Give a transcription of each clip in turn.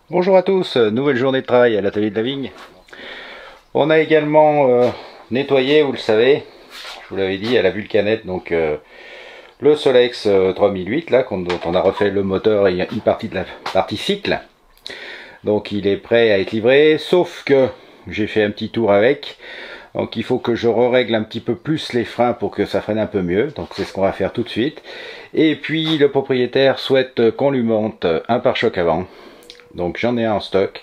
Bonjour à tous, nouvelle journée de travail à l'atelier de la vigne. On a également nettoyé, vous le savez, je vous l'avais dit, à la Vulcanette, donc le Solex 3008, là, dont on a refait le moteur et une partie de la partie cycle. Donc il est prêt à être livré, sauf que j'ai fait un petit tour avec. Donc il faut que je règle un petit peu plus les freins pour que ça freine un peu mieux. Donc c'est ce qu'on va faire tout de suite. Et puis le propriétaire souhaite qu'on lui monte un pare-choc avant. Donc j'en ai un en stock,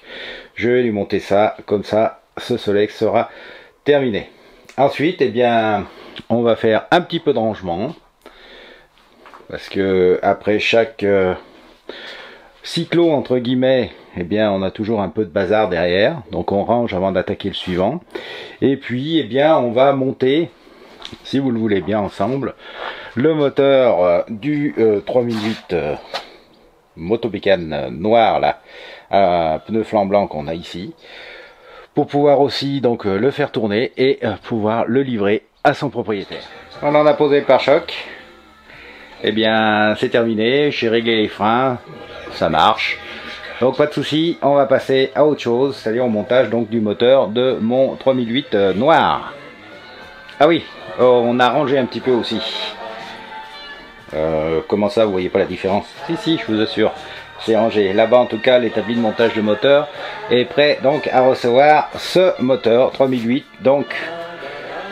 je vais lui monter ça, comme ça ce Solex sera terminé. Ensuite, eh bien, on va faire un petit peu de rangement, parce que après chaque cyclo entre guillemets, eh bien on a toujours un peu de bazar derrière, donc on range avant d'attaquer le suivant. Et puis eh bien on va monter, si vous le voulez bien ensemble, le moteur du 3008 Motobécane noir là, à pneu flanc blanc qu'on a ici, pour pouvoir aussi donc le faire tourner et pouvoir le livrer à son propriétaire. On en a posé le pare-choc, et bien c'est terminé, j'ai réglé les freins, ça marche, donc pas de souci, on va passer à autre chose, c'est-à-dire au montage donc du moteur de mon 3008 noir. Ah oui, on a rangé un petit peu aussi. Comment ça, vous voyez pas la différence? Si, je vous assure, c'est rangé. Là-bas, en tout cas, l'établi de montage de moteur est prêt donc à recevoir ce moteur 3008, donc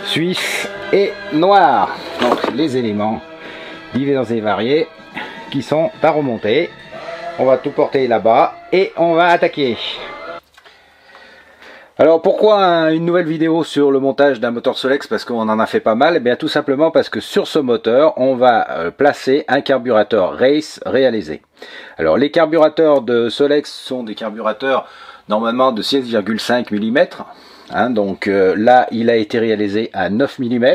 suisse et noir. Donc les éléments divers et variés qui sont à remonter. On va tout porter là-bas et on va attaquer. Alors pourquoi une nouvelle vidéo sur le montage d'un moteur Solex? Parce qu'on en a fait pas mal. Et bien tout simplement parce que sur ce moteur, on va placer un carburateur Race réalisé. Alors les carburateurs de Solex sont des carburateurs normalement de 16,5 mm. Hein, donc là, il a été réalisé à 9 mm.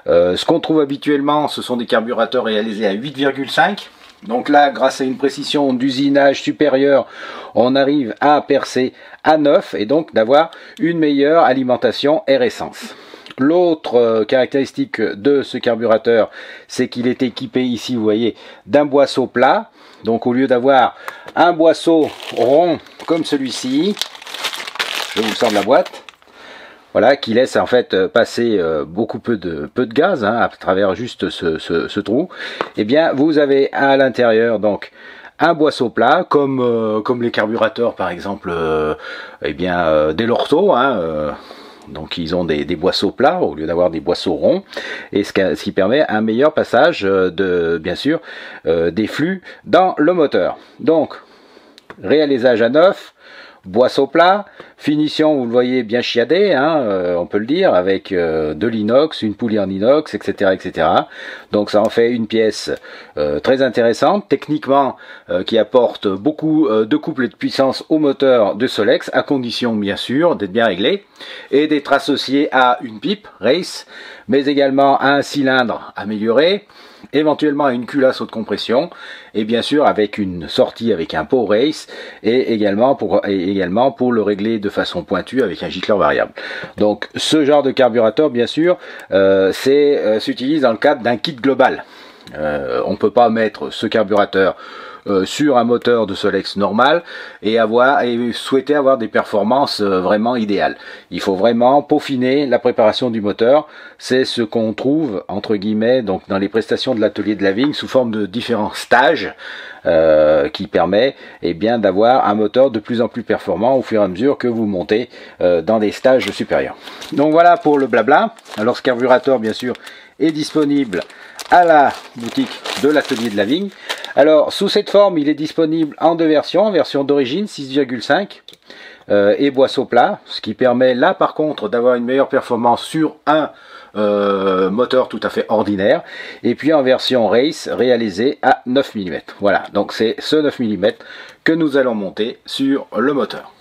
Ce qu'on trouve habituellement, ce sont des carburateurs réalisés à 8,5. Donc là, grâce à une précision d'usinage supérieure, on arrive à percer à 9 et donc d'avoir une meilleure alimentation air essence. L'autre caractéristique de ce carburateur, c'est qu'il est équipé ici, vous voyez, d'un boisseau plat. Donc au lieu d'avoir un boisseau rond comme celui-ci, je vous le sors de la boîte. Voilà, qui laisse en fait passer beaucoup peu de gaz hein, à travers juste ce trou. Et bien, vous avez à l'intérieur donc un boisseau plat, comme les carburateurs par exemple, des Lorto. Hein, donc ils ont des boisseaux plats au lieu d'avoir des boisseaux ronds, et ce qui permet un meilleur passage bien sûr des flux dans le moteur. Donc réalisage à 9. Boisseau plat, finition, vous le voyez, bien chiadé, hein, on peut le dire, avec de l'inox, une poulie en inox, etc., etc. Donc ça en fait une pièce très intéressante, techniquement, qui apporte beaucoup de couple et de puissance au moteur de Solex, à condition, bien sûr, d'être bien réglé, et d'être associé à une pipe, Race, mais également à un cylindre amélioré, éventuellement à une culasse haute compression, et bien sûr avec une sortie avec un pot Race, et également pour le régler de façon pointue avec un gicleur variable. Donc ce genre de carburateur, bien sûr, s'utilise dans le cadre d'un kit global. On ne peut pas mettre ce carburateur sur un moteur de Solex normal et souhaiter avoir des performances vraiment idéales. Il faut vraiment peaufiner la préparation du moteur. C'est ce qu'on trouve entre guillemets donc dans les prestations de l'atelier de la vigne sous forme de différents stages qui permet bien d'avoir un moteur de plus en plus performant au fur et à mesure que vous montez dans des stages supérieurs. Donc voilà pour le blabla. Alors ce carburateur bien sûr est disponible à la boutique de l'atelier de la vigne. Alors sous cette forme il est disponible en deux versions, version d'origine 6,5 et boisseau plat, ce qui permet là par contre d'avoir une meilleure performance sur un moteur tout à fait ordinaire, et puis en version Race réalisé à 9 mm. Voilà, donc c'est ce 9 mm que nous allons monter sur le moteur.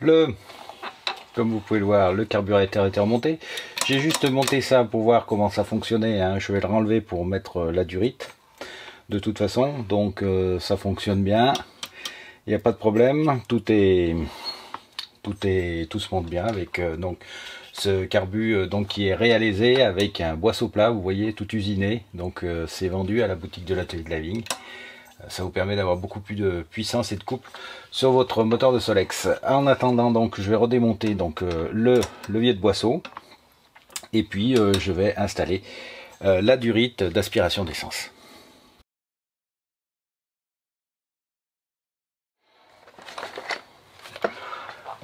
Comme vous pouvez le voir, le carburateur était remonté. J'ai juste monté ça pour voir comment ça fonctionnait, hein. Je vais le renlever pour mettre la durite. De toute façon, donc ça fonctionne bien. Il n'y a pas de problème. Tout se monte bien avec donc ce carbu donc qui est réalisé avec un boisseau plat. Vous voyez, tout usiné. Donc c'est vendu à la boutique de l'atelier de la vigne. Ça vous permet d'avoir beaucoup plus de puissance et de couple sur votre moteur de Solex. En attendant, donc, je vais redémonter donc le levier de boisseau et puis je vais installer la durite d'aspiration d'essence.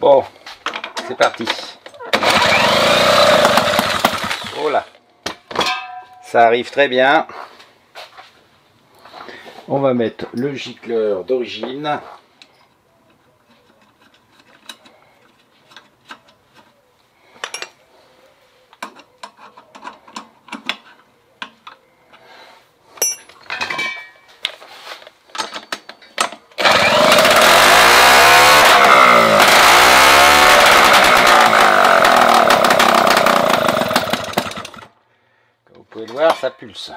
Bon, c'est parti. Voilà, ça arrive très bien. On va mettre le gicleur d'origine. Comme vous pouvez le voir, ça pulse.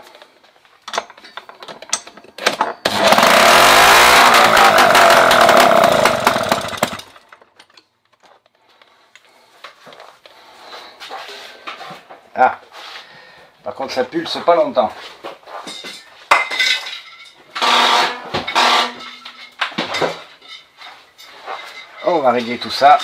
Ah, par contre ça pulse pas longtemps. On va régler tout ça.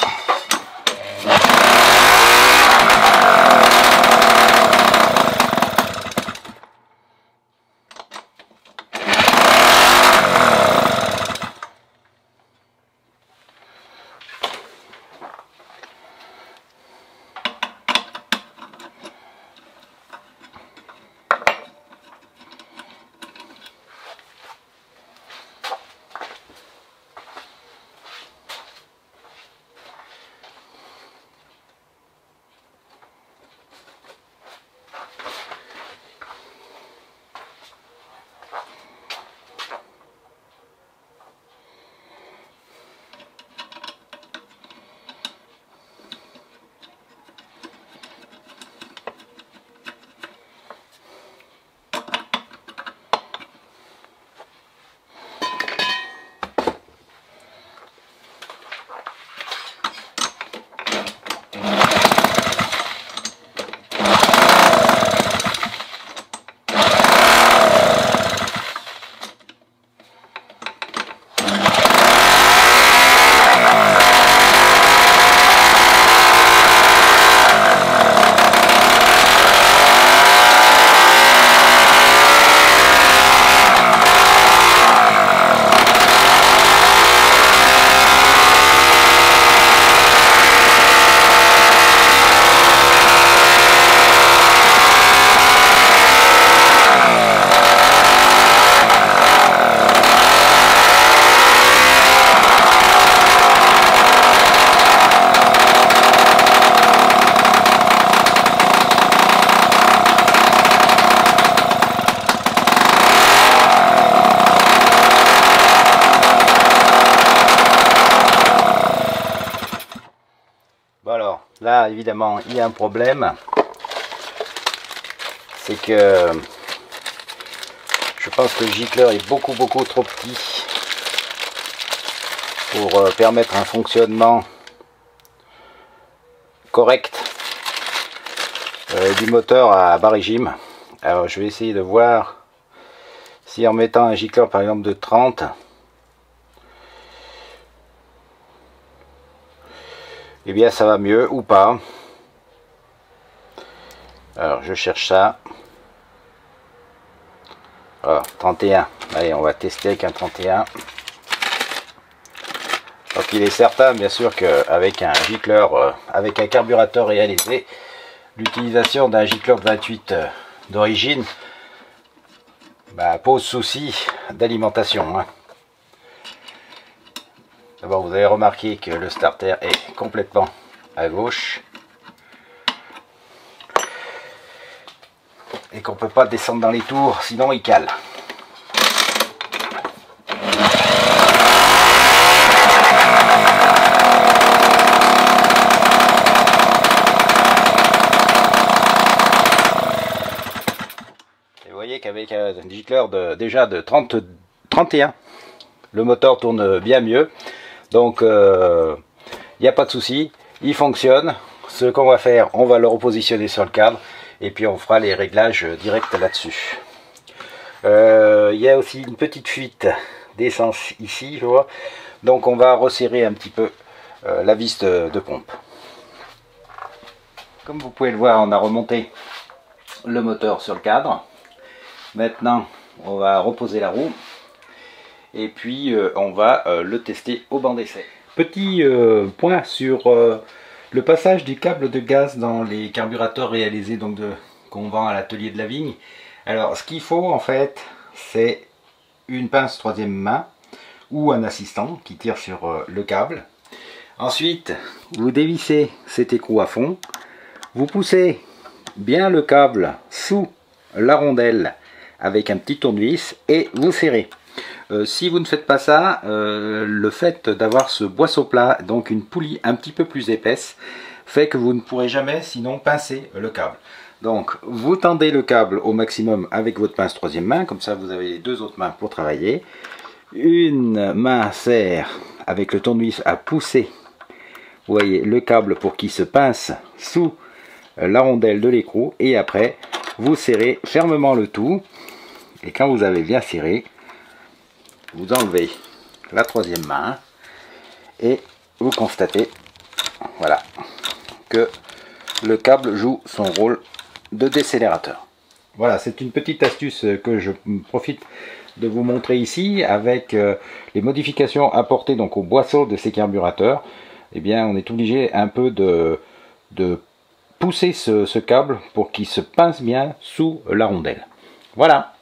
Bon alors, là évidemment il y a un problème, c'est que je pense que le gicleur est beaucoup trop petit pour permettre un fonctionnement correct du moteur à bas régime. Alors je vais essayer de voir si en mettant un gicleur par exemple de 30, eh bien ça va mieux ou pas. Alors je cherche ça. Alors 31, allez on va tester avec un 31. Donc il est certain bien sûr qu'avec un gicleur, avec un carburateur réalisé, l'utilisation d'un gicleur de 28 d'origine pose souci d'alimentation, hein. D'abord vous avez remarqué que le starter est complètement à gauche et qu'on ne peut pas descendre dans les tours sinon il cale. avec un gicleur déjà de 31. Le moteur tourne bien mieux. Donc il n'y a pas de souci. Il fonctionne. Ce qu'on va faire, on va le repositionner sur le cadre. Et puis on fera les réglages directs là-dessus. Il y a aussi une petite fuite d'essence ici, je vois. Donc on va resserrer un petit peu la vis de pompe. Comme vous pouvez le voir, on a remonté le moteur sur le cadre. Maintenant, on va reposer la roue. Et puis, on va le tester au banc d'essai. Petit point sur le passage du câble de gaz dans les carburateurs réalisés donc qu'on vend à l'atelier de la Vigne. Alors, ce qu'il faut en fait, c'est une pince troisième main ou un assistant qui tire sur le câble. Ensuite, vous dévissez cet écrou à fond. Vous poussez bien le câble sous la rondelle avec un petit tournevis et vous serrez. Si vous ne faites pas ça, le fait d'avoir ce boisseau plat, donc une poulie un petit peu plus épaisse, fait que vous ne pourrez jamais sinon pincer le câble. Donc vous tendez le câble au maximum avec votre pince troisième main, comme ça vous avez les deux autres mains pour travailler. Une main serre avec le tournevis à pousser, vous voyez, le câble pour qu'il se pince sous la rondelle de l'écrou, et après vous serrez fermement le tout, et quand vous avez bien serré, vous enlevez la troisième main et vous constatez, voilà, que le câble joue son rôle de décélérateur. Voilà, c'est une petite astuce que je profite de vous montrer ici avec les modifications apportées donc au boisseau de ces carburateurs. Eh bien, on est obligé un peu de pousser ce câble pour qu'il se pince bien sous la rondelle. Voilà.